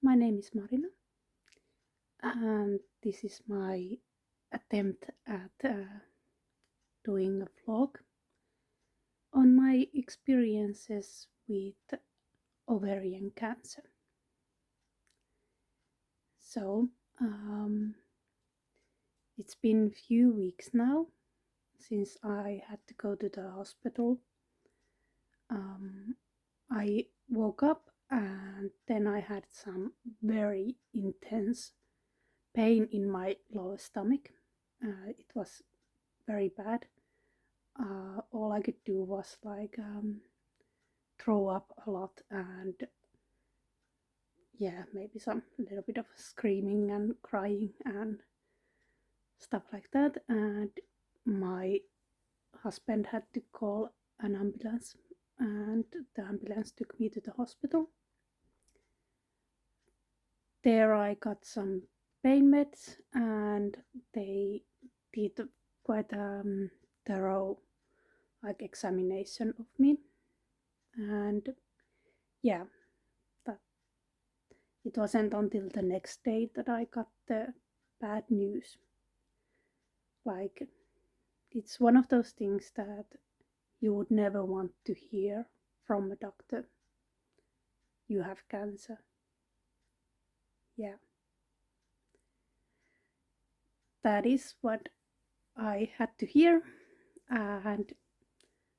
My name is Marina, and this is my attempt at doing a vlog on my experiences with ovarian cancer. So, um, it's been a few weeks now since I had to go to the hospital. I woke up and then I had some very intense pain in my lower stomach. It was very bad. All I could do was throw up a lot and yeah, maybe some little bit of screaming and crying and stuff like that. And my husband had to call an ambulance, and the ambulance took me to the hospital. There I got some pain meds, and they did quite thorough examination of me. And yeah, that it wasn't until the next day that I got the bad news. Like, it's one of those things that you would never want to hear from a doctor. You have cancer. Yeah, that is what I had to hear. And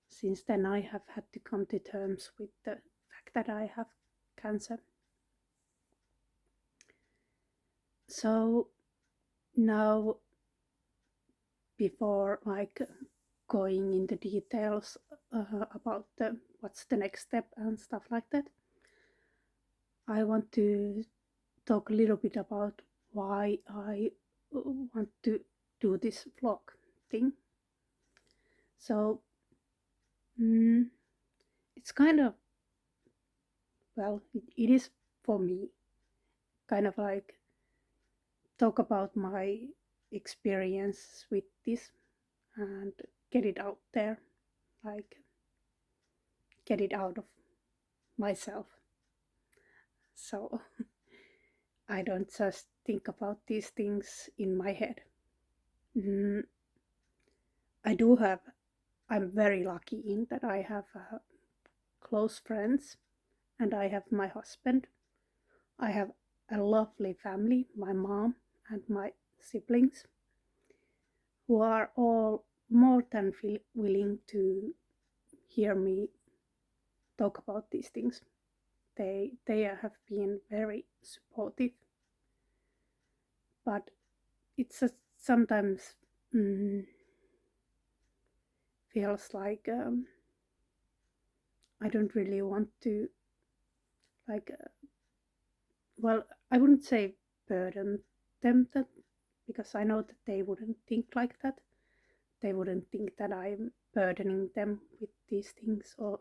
since then, I have had to come to terms with the fact that I have cancer. So now, before going into details about what's the next step and stuff like that, I want to talk a little bit about why I want to do this vlog thing. So it's kind of, well, it is for me kind of like talk about my experience with this and get it out there, like get it out of myself. So I don't just think about these things in my head. Mm, I do have, I'm very lucky in that I have close friends and I have my husband. I have a lovely family, my mom and my siblings, who are all more than willing to hear me talk about these things. They have been very supportive, but it's just sometimes feels like I don't really want to like well, I wouldn't say burden them, that because I know that they wouldn't think like that. They wouldn't think that I'm burdening them with these things or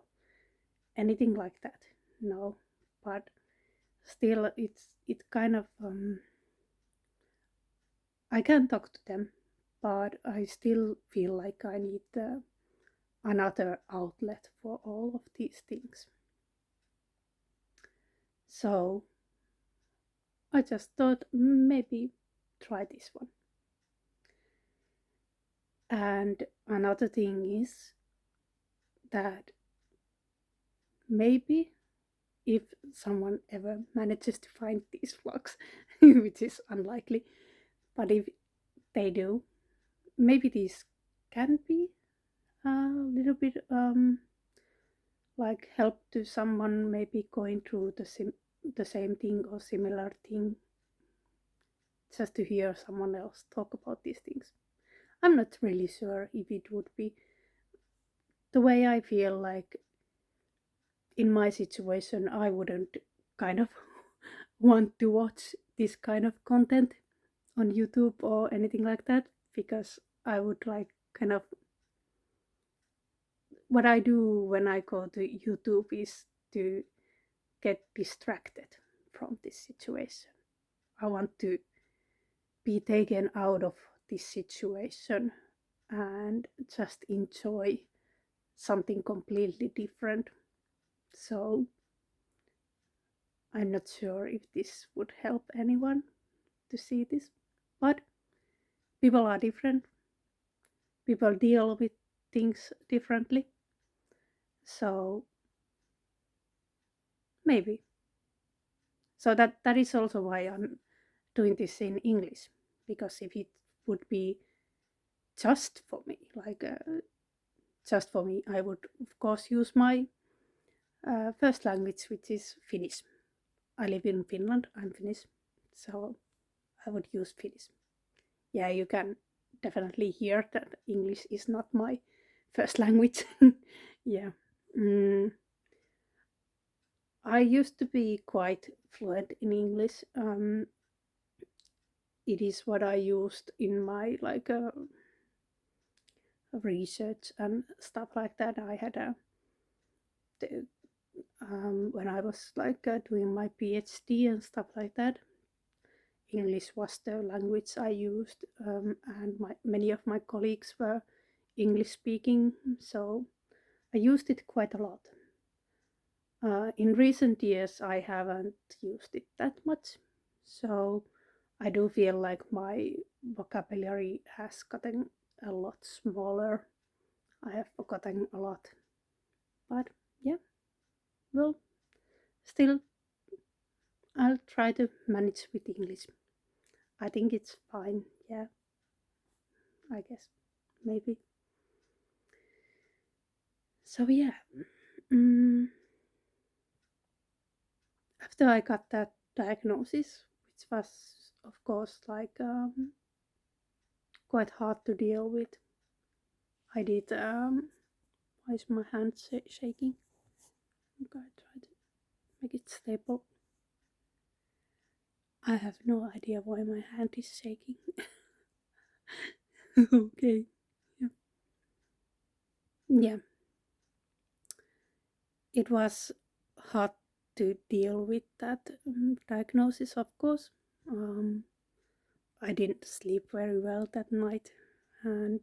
anything like that. No, but still, it kind of I can talk to them, but I still feel like I need another outlet for all of these things. So I just thought maybe try this one. And another thing is that maybe if someone ever manages to find these vlogs, which is unlikely, but if they do, maybe these can be a little bit like help to someone maybe going through the same thing or similar thing, just to hear someone else talk about these things. I'm not really sure if it would be the way I feel like in my situation. I wouldn't kind of want to watch this kind of content on YouTube or anything like that, because I would like kind of what I do when I go to YouTube is to get distracted from this situation. I want to be taken out of this situation and just enjoy something completely different. So I'm not sure if this would help anyone to see this, but people are different. People deal with things differently. So maybe. So that is also why I'm doing this in English, because if it would be just for me, just for me, I would of course use my first language, which is Finnish. I live in Finland. I'm Finnish, so I would use Finnish. Yeah, you can definitely hear that English is not my first language. Yeah. Mm, I used to be quite fluent in English. It is what I used in my research and stuff like that. I had the, when I was doing my PhD and stuff like that. English was the language I used, and many of my colleagues were English speaking, so I used it quite a lot. In recent years, I haven't used it that much, so I do feel like my vocabulary has gotten a lot smaller. I have forgotten a lot, but yeah, well, still, I'll try to manage with English. I think it's fine, yeah, I guess, maybe. So, yeah, mm, after I got that diagnosis, which was, of course, quite hard to deal with, I did. Why is my hand shaking? I'm gonna try to make it stable. I have no idea why my hand is shaking. Okay. Yeah. Yeah. It was hard to deal with that diagnosis, of course. Um, I didn't sleep very well that night and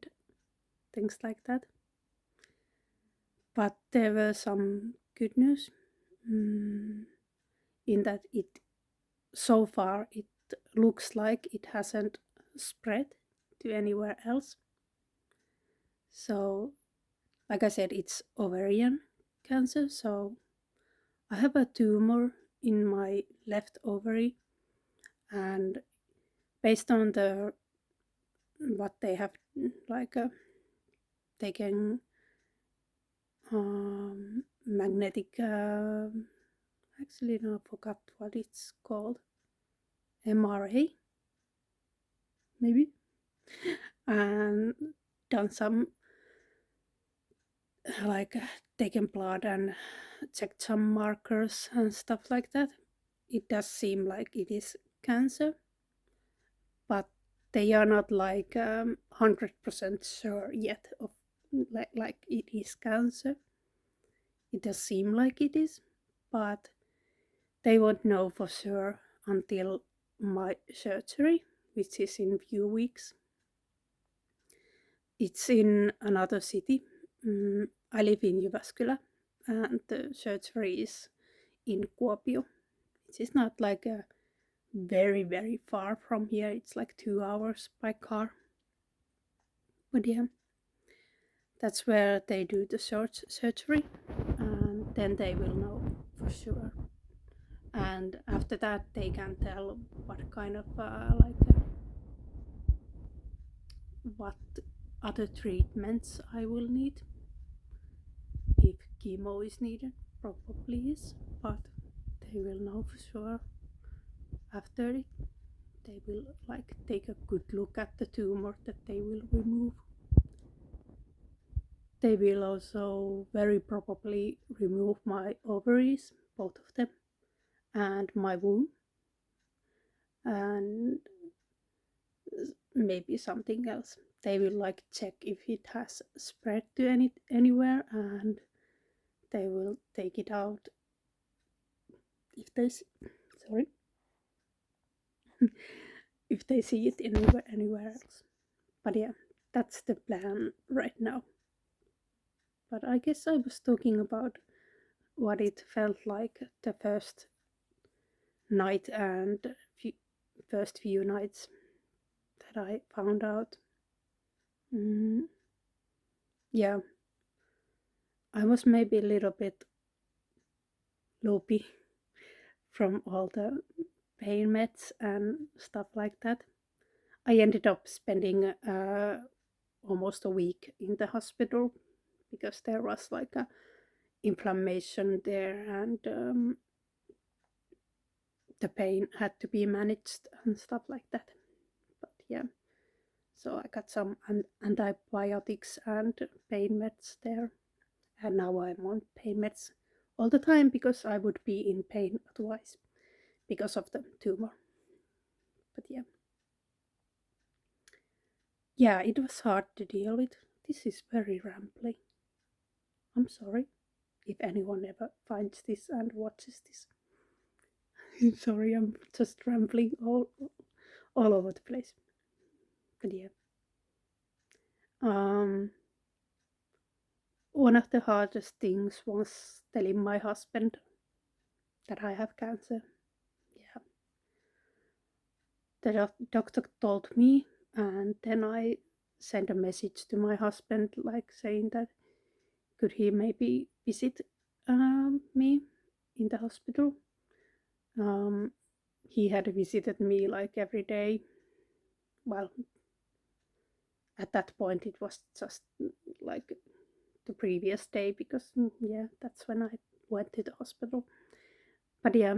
things like that. But there were some good news, in that it so far it looks like it hasn't spread to anywhere else. So, like I said, it's ovarian cancer. So I have a tumor in my left ovary, and based on the what they have like taken magnetic actually no, I forgot what it's called, MRA maybe, and done some like taken blood and checked some markers and stuff like that. It does seem like it is cancer, but they are not 100% sure yet of like it is cancer. It does seem like it is, but they won't know for sure until my surgery, which is in a few weeks. It's in another city. I live in Jyväskylä, and the surgery is in Kuopio, which is not like a very far from here. It's like 2 hours by car. But yeah, that's where they do the surgery, and then they will know for sure. And after that, they can tell what kind of what other treatments I will need. If chemo is needed, probably is, but they will know for sure after it. They will take a good look at the tumor that they will remove. They will also very probably remove my ovaries, both of them, and my womb, and maybe something else. They will check if it has spread to anywhere, and they will take it out if they sorry if they see it anywhere else. But yeah, that's the plan right now. But I guess I was talking about what it felt like the first night and first few nights that I found out. Mm, yeah, I was maybe a little bit loopy from all the pain meds and stuff like that. I ended up spending almost a week in the hospital because there was like a inflammation there, and the pain had to be managed and stuff like that. But yeah, so I got some antibiotics and pain meds there, and now I'm on pain meds all the time because I would be in pain otherwise because of the tumor. But yeah, yeah, it was hard to deal with. This is very rambling. I'm sorry if anyone ever finds this and watches this. Sorry, I'm just rambling all over the place. But yeah, um, one of the hardest things was telling my husband that I have cancer. Yeah, the doctor told me, and then I sent a message to my husband, like saying that could he maybe visit me in the hospital. Um, he had visited me like every day. Well, at that point, it was just like the previous day because, yeah, that's when I went to the hospital. But yeah,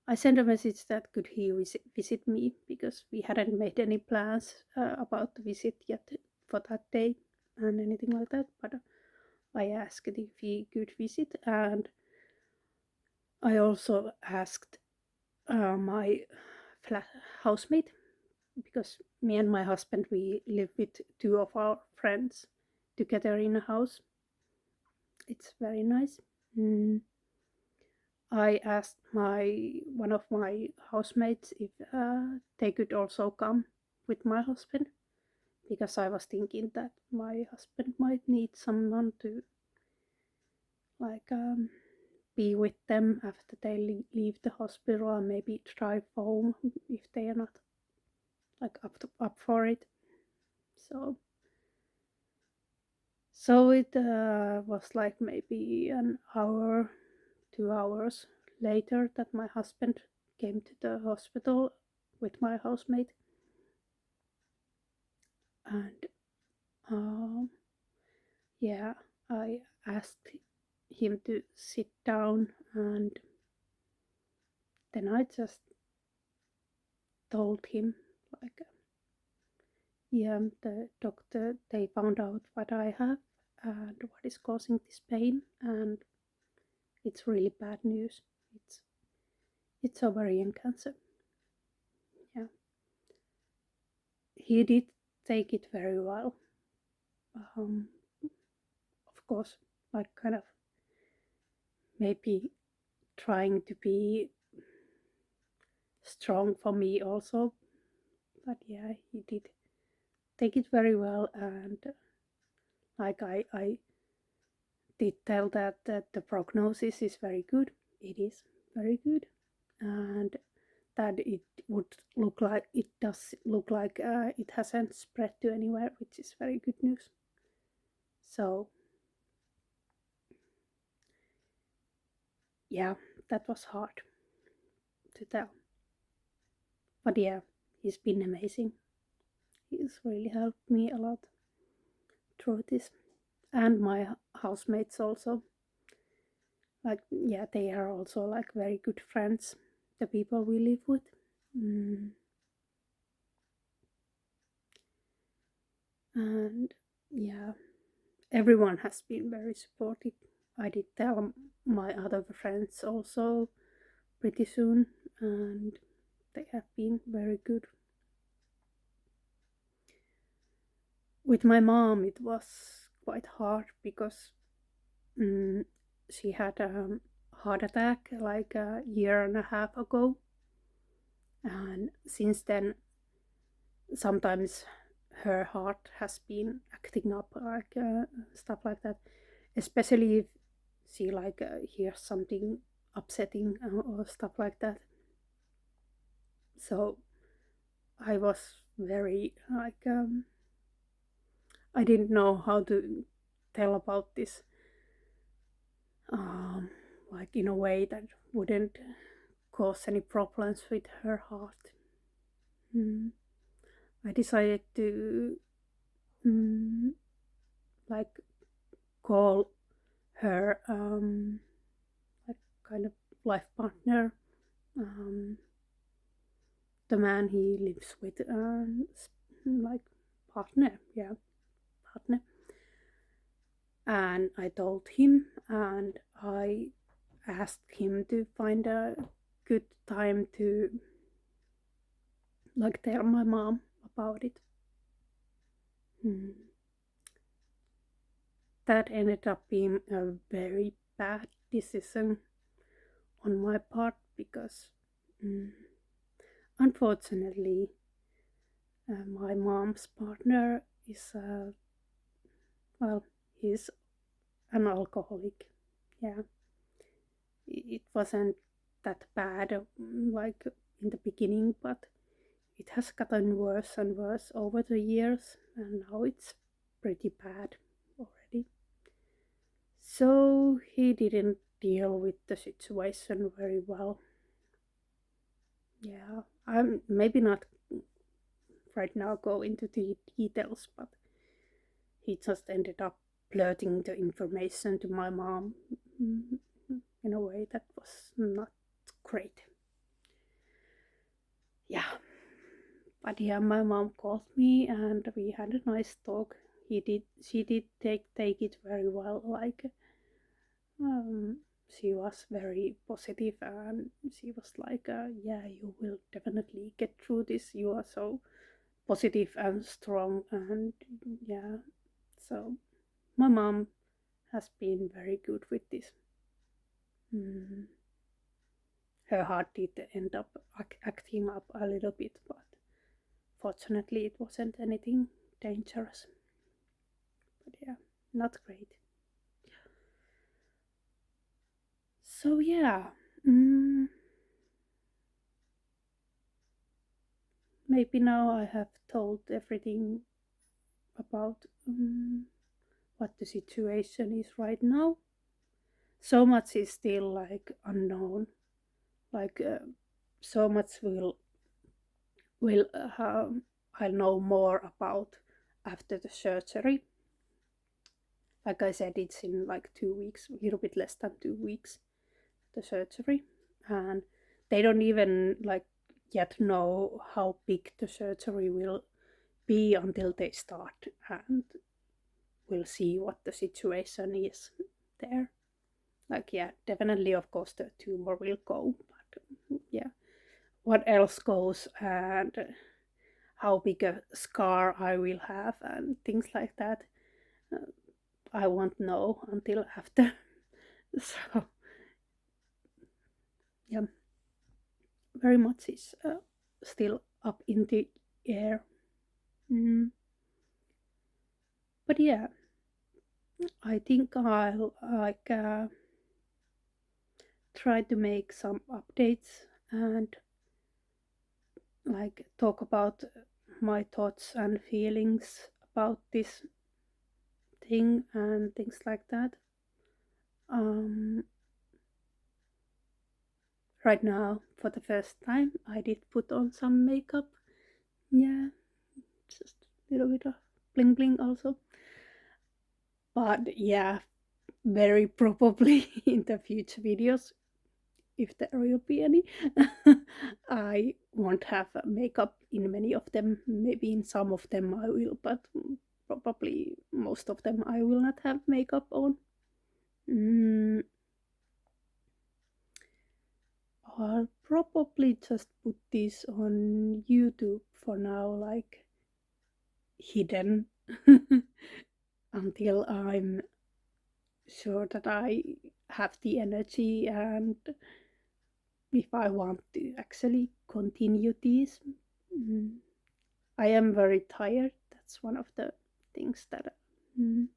I sent a message that could he visit me because we hadn't made any plans about the visit yet for that day and anything like that. But I asked if he could visit, and I also asked my flat housemate because me and my husband we live with two of our friends together in a house. It's very nice. Mm. I asked my one of my housemates if they could also come with my husband because I was thinking that my husband might need someone to like be with them after they leave the hospital and maybe drive home if they are not like up for it. So it was like maybe an hour, 2 hours later that my husband came to the hospital with my housemate, and yeah, I asked him to sit down, and then I just told him like, yeah, the doctor they found out what I have and what is causing this pain, and it's really bad news. It's ovarian cancer. Yeah, he did take it very well. Um, of course, like kind of maybe trying to be strong for me also, but yeah, he did take it very well, and like I did tell that the prognosis is very good. It is very good, and that it would look like it does look like it hasn't spread to anywhere, which is very good news. So yeah, that was hard to tell, but yeah, he's been amazing. He's really helped me a lot through this, and my housemates also. Like yeah, they are also like very good friends, the people we live with. mm. And yeah, everyone has been very supportive. I did tell my other friends also pretty soon, and they have been very good. With my mom it was quite hard because mm, she had a heart attack like a year and a half ago, and since then sometimes her heart has been acting up like stuff like that, especially if she like hears something upsetting or stuff like that. So I was very like I didn't know how to tell about this, um, like in a way that wouldn't cause any problems with her heart. Mm. I decided to mm, like call her like kind of life partner, um, the man he lives with, like partner, yeah, partner. And I told him, and I asked him to find a good time to like tell my mom about it. Mm. That ended up being a very bad decision on my part because, mm, unfortunately, my mom's partner is, well, he's an alcoholic. Yeah, it wasn't that bad, like in the beginning, but it has gotten worse and worse over the years, and now it's pretty bad already. So he didn't deal with the situation very well. Yeah, I'm maybe not right now go into the details, but he just ended up blurting the information to my mom, mm, in a way that was not great. Yeah, but yeah, my mom called me and we had a nice talk. She did take it very well. Like, um, she was very positive and she was like, "Yeah, you will definitely get through this. You are so positive and strong." And yeah, so my mom has been very good with this. Mm. Her heart did end up acting up a little bit, but fortunately it wasn't anything dangerous. But yeah, not great. So yeah, mm, maybe now I have told everything about what the situation is right now. So much is still like unknown. Like, so much will I'll know more about after the surgery. Like I said, it's in like 2 weeks, a little bit less than 2 weeks, the surgery, and they don't even like yet know how big the surgery will be until they start, and we'll see what the situation is there. Like, yeah, definitely, of course, the tumor will go, but yeah, what else goes and how big a scar I will have and things like that. Uh, I won't know until after. So, yeah, very much is still up in the air. Mm. But yeah, I think I'll like try to make some updates and like talk about my thoughts and feelings about this thing and things like that. Um, right now, for the first time, I did put on some makeup. Yeah, just a little bit of bling bling also. But yeah, very probably in the future videos, if there will be any, I won't have makeup in many of them. Maybe in some of them I will, but probably most of them I will not have makeup on. Mm, I'll probably just put this on YouTube for now, like hidden, until I'm sure that I have the energy and if I want to actually continue these. Mm, I am very tired. That's one of the things that, mm,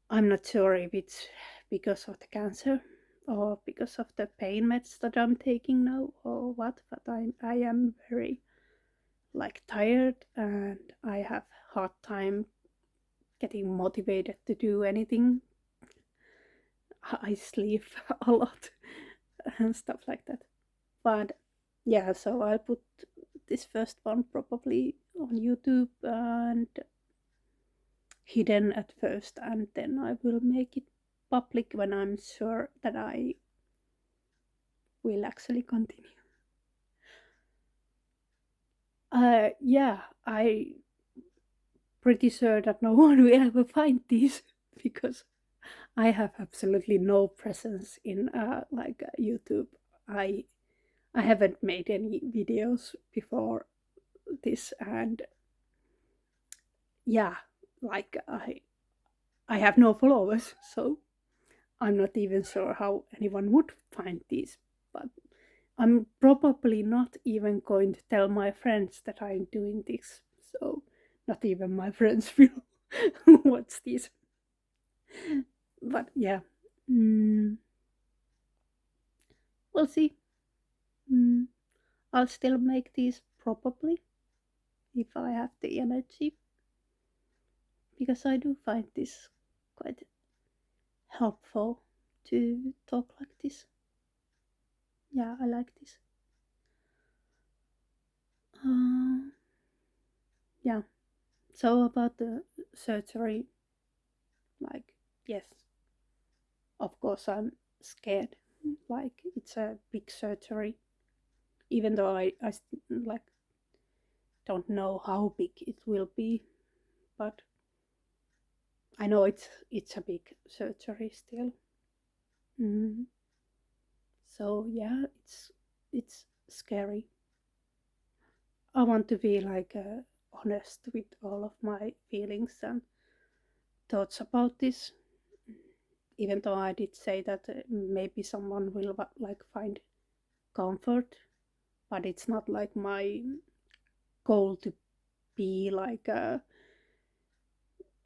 I'm not sure if it's because of the cancer or because of the pain meds that I'm taking now or what, but I am very like tired and I have hard time getting motivated to do anything. I sleep a lot and stuff like that. But yeah, so I'll put this first one probably on YouTube and hidden at first, and then I will make it public when I'm sure that I will actually continue. Yeah, I pretty sure that no one will ever find these because I have absolutely no presence in YouTube. I I haven't made any videos before this, and yeah, like I have no followers, so I'm not even sure how anyone would find these. But I'm probably not even going to tell my friends that I'm doing this, so not even my friends will watch this. But yeah, mm, we'll see. Mm, I'll still make these probably if I have the energy because I do find this quite helpful to talk like this. Yeah, I like this. Uh, yeah. So about the surgery, like yes, of course I'm scared. Like it's a big surgery, even though like don't know how big it will be, but I know it's a big surgery still. Mm. So yeah, it's scary. I want to be like honest with all of my feelings and thoughts about this. Even though I did say that maybe someone will like find comfort, but it's not like my goal to be like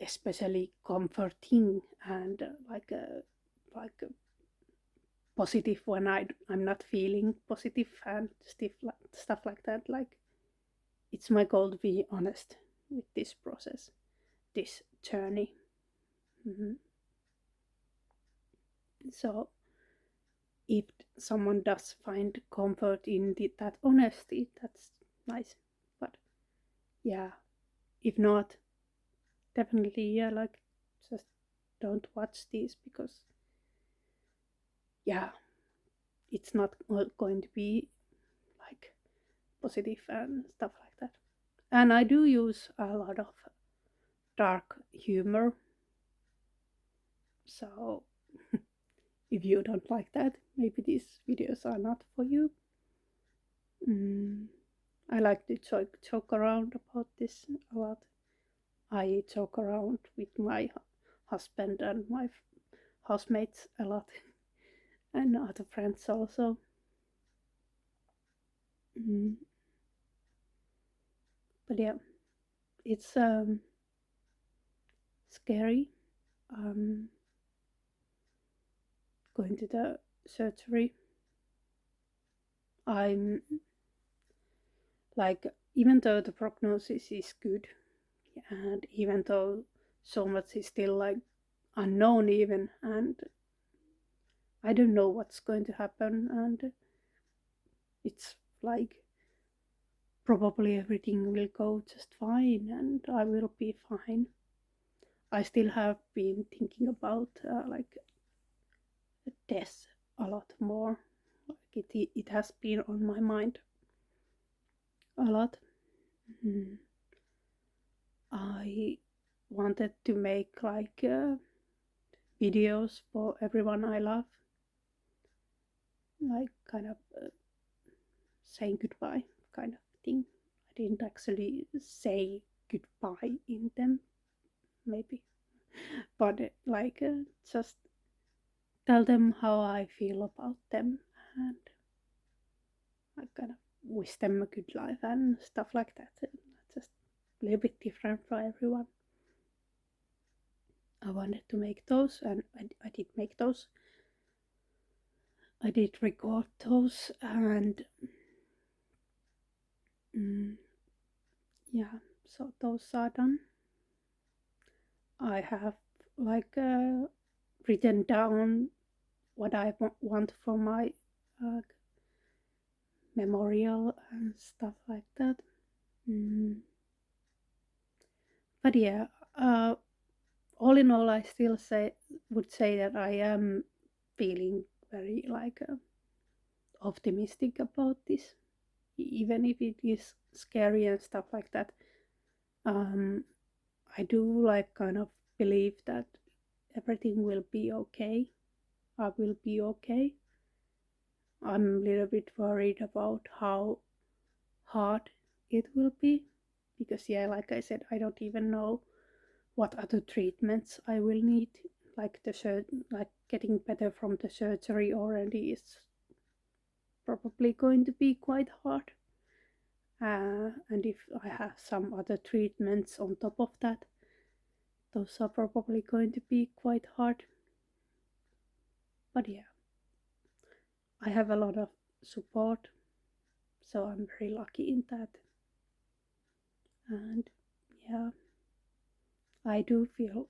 especially comforting and positive when I'm not feeling positive and stuff like that. Like it's my goal to be honest with this process, this journey. Mm-hmm. So if someone does find comfort in that honesty, that's nice. But yeah, if not, definitely yeah, like just don't watch these because yeah, it's not going to be like positive and stuff like that. And I do use a lot of dark humor, so if you don't like that, maybe these videos are not for you. Mm, I like to joke around about this a lot. I joke around with my husband and my housemates a lot, and other friends also. Mm, but yeah, it's scary. Um, Going to the surgery. I'm like, even though the prognosis is good, and even though so much is still like unknown, even, and I don't know what's going to happen, and it's like probably everything will go just fine and I will be fine. I still have been thinking about like death a lot more. Like it has been on my mind a lot. Mm. I wanted to make like videos for everyone I love, like kind of saying goodbye kind of thing. I didn't actually say goodbye in them, maybe, but just tell them how I feel about them and I kind of wish them a good life and stuff like that. Just a little bit different for everyone. I wanted to make those, and I did make those. I did record those, and mm, yeah, so those are done. I have like written down what I want for my uh, memorial and stuff like that. Mm. But yeah, uh, all in all, I still would say that I am feeling very like optimistic about this, even if it is scary and stuff like that. Um, I do like kind of believe that everything will be okay. I will be okay. I'm a little bit worried about how hard it will be because, yeah, like I said, I don't even know what other treatments I will need. Like like getting better from the surgery already is probably going to be quite hard. And if I have some other treatments on top of that, those are probably going to be quite hard. But yeah, I have a lot of support, so I'm very lucky in that. And yeah, I do feel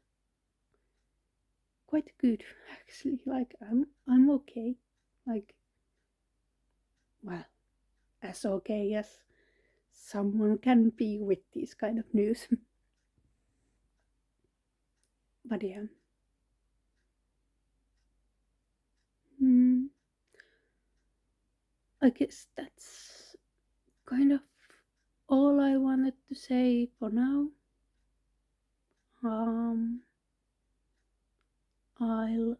quite good actually. Like I'm okay. Like, well, as okay as someone can be with this kind of news. But yeah, mm, I guess that's kind of all I wanted to say for now. Um, I'll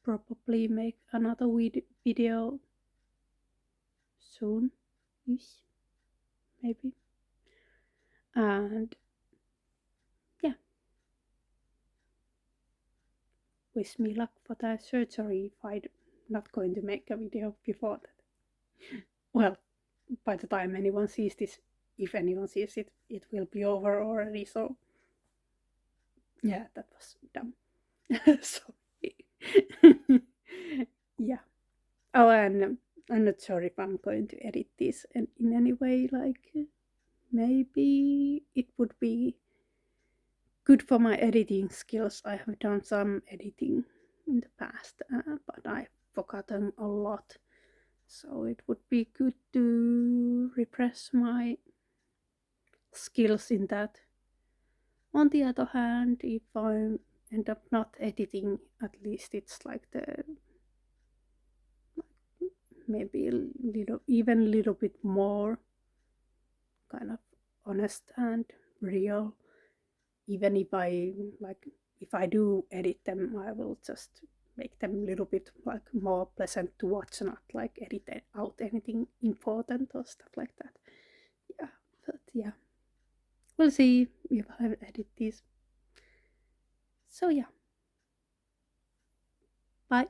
probably make another video soon, ish, maybe. And yeah, wish me luck for that surgery if I'm not going to make a video before that. Well, by the time anyone sees this, if anyone sees it, it will be over already. So yeah, that was dumb. Sorry. Yeah. Oh, and I'm not sure if I'm going to edit this in any way. Like, maybe it would be good for my editing skills. I have done some editing in the past, but I've forgotten a lot. So it would be good to refresh my skills in that. On the other hand, if I end up not editing, at least it's like the maybe a little, even a little bit more kind of honest and real. Even if I like, if I do edit them, I will just make them a little bit like more pleasant to watch, not like edit out anything important or stuff like that. Yeah, but yeah, we'll see if I edit these. So yeah, bye.